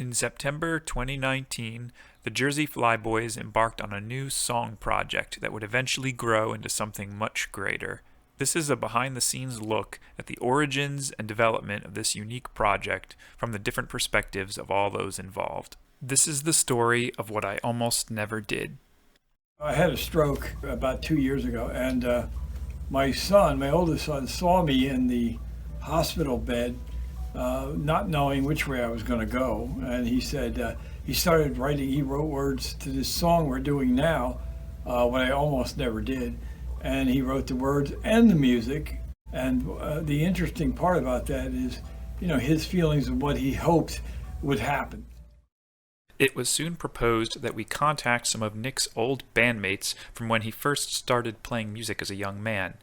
In September 2019, the Jersey Flyboys embarked on a new song project that would eventually grow into something much greater. This is a behind-the-scenes look at the origins and development of this unique project from the different perspectives of all those involved. This is the story of what I almost never did. I had a stroke about 2 years ago, and my oldest son, saw me in the hospital bed, not knowing which way I was going to go. And he said, he wrote words to this song we're doing now, what I almost never did. And he wrote the words and the music. And the interesting part about that is, his feelings of what he hoped would happen. It was soon proposed that we contact some of Nick's old bandmates from when he first started playing music as a young man.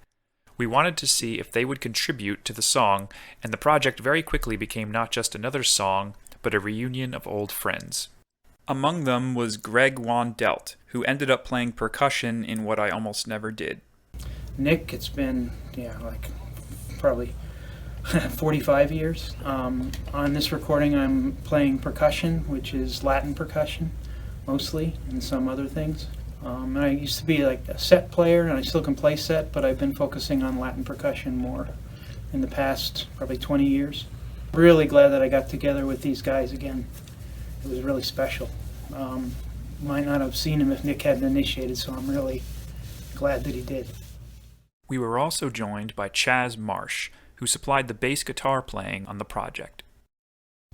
We wanted to see if they would contribute to the song, and the project very quickly became not just another song, but a reunion of old friends. Among them was Greg Wandelt, who ended up playing percussion in What I Almost Never Did. Nick, it's been, probably 45 years. On this recording, I'm playing percussion, which is Latin percussion, mostly, and some other things. And I used to be like a set player, and I still can play set, but I've been focusing on Latin percussion more in the past probably 20 years. Really glad that I got together with these guys again. It was really special. Might not have seen him if Nick hadn't initiated, so I'm really glad that he did. We were also joined by Chaz Marsh, who supplied the bass guitar playing on the project.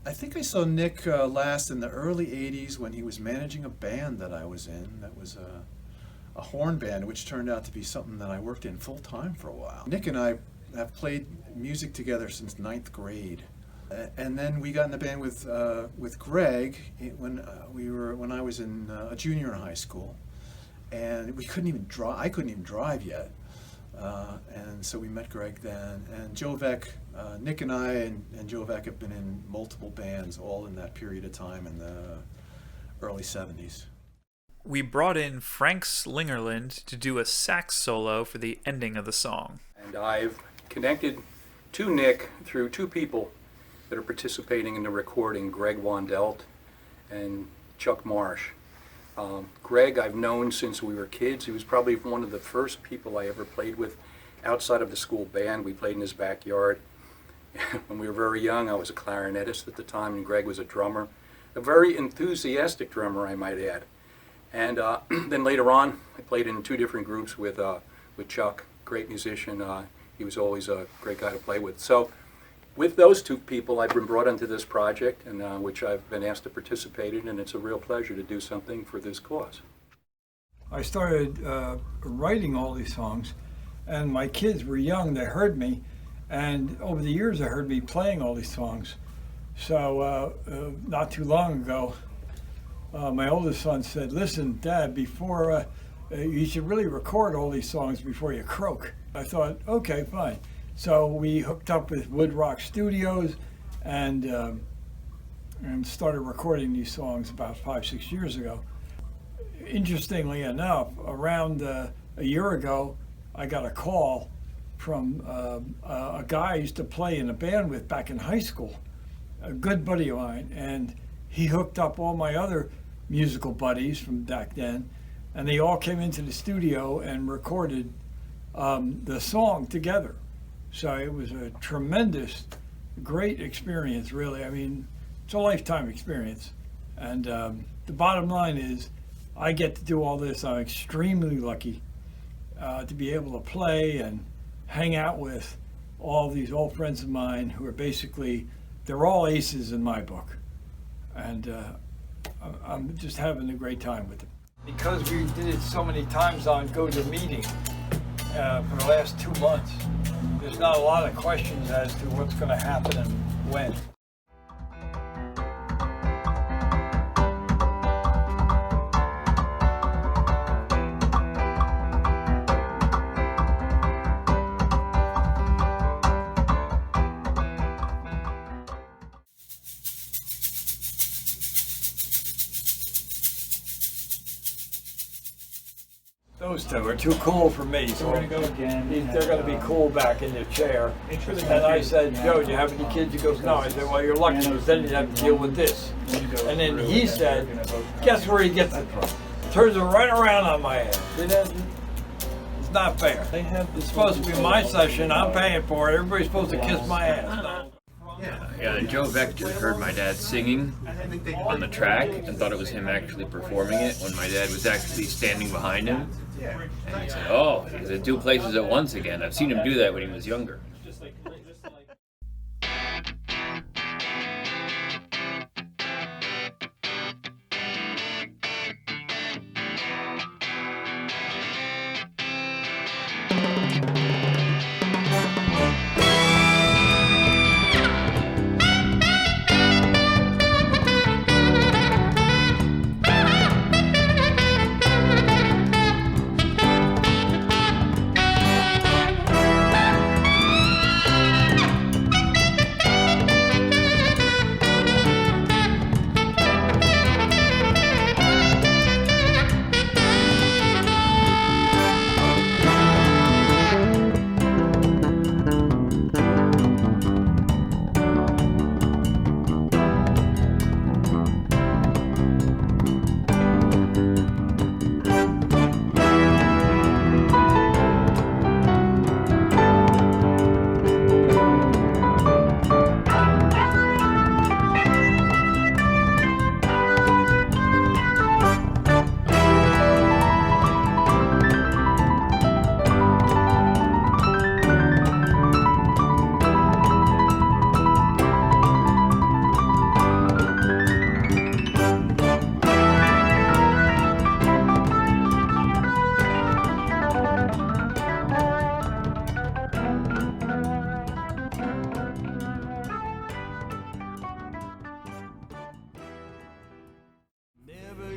I think I saw Nick last in the early 80s when he was managing a band that I was in. That was a horn band, which turned out to be something that I worked in full-time for a while. Nick and I have played music together since 9th grade. And then we got in the band with Greg when I was in a junior in high school. And we couldn't even drive. I couldn't even drive yet. And so we met Greg then, and Jovek, Nick and I and Jovek have been in multiple bands all in that period of time in the early 70s. We brought in Frank Slingerland to do a sax solo for the ending of the song. And I've connected to Nick through two people that are participating in the recording, Greg Wandelt and Chuck Marsh. Greg I've known since we were kids. He was probably one of the first people I ever played with outside of the school band. We played in his backyard. When we were very young, I was a clarinetist at the time, and Greg was a drummer. A very enthusiastic drummer, I might add. And then later on, I played in two different groups with Chuck, great musician. He was always a great guy to play with. So with those two people, I've been brought into this project, and which I've been asked to participate in, and it's a real pleasure to do something for this cause. I started writing all these songs, and my kids were young. They heard me, and over the years, they heard me playing all these songs. So not too long ago, my oldest son said, "Listen, Dad, before you should really record all these songs before you croak." I thought, okay, fine. So we hooked up with Woodrock Studios and started recording these songs about 5-6 years ago. Interestingly enough, around a year ago, I got a call from a guy I used to play in a band with back in high school, a good buddy of mine, and he hooked up all my other musical buddies from back then, and they all came into the studio and recorded the song together. So it was a tremendous, great experience, really. I mean, it's a lifetime experience. And the bottom line is, I get to do all this. I'm extremely lucky to be able to play and hang out with all these old friends of mine who are basically, they're all aces in my book. And I'm just having a great time with them. Because we did it so many times on GoToMeeting for the last 2 months, there's not a lot of questions as to what's going to happen and when. Those two are too cool for me, so We're gonna go again. they're going to be cool back in their chair. And I said, "Joe, do you have any kids?" He goes, "No." I said, "Well, you're lucky, because then you'd have to deal with this." And then he said, guess where he gets it from? Turns it right around on my ass. It's not fair. It's supposed to be my session. I'm paying for it. Everybody's supposed to kiss my ass. Yeah, Joe Beck just heard my dad singing on the track and thought it was him actually performing it when my dad was actually standing behind him. And he said, oh, he's at two places at once again. I've seen him do that when he was younger.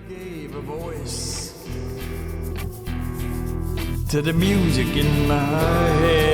Gave a voice to the music in my head.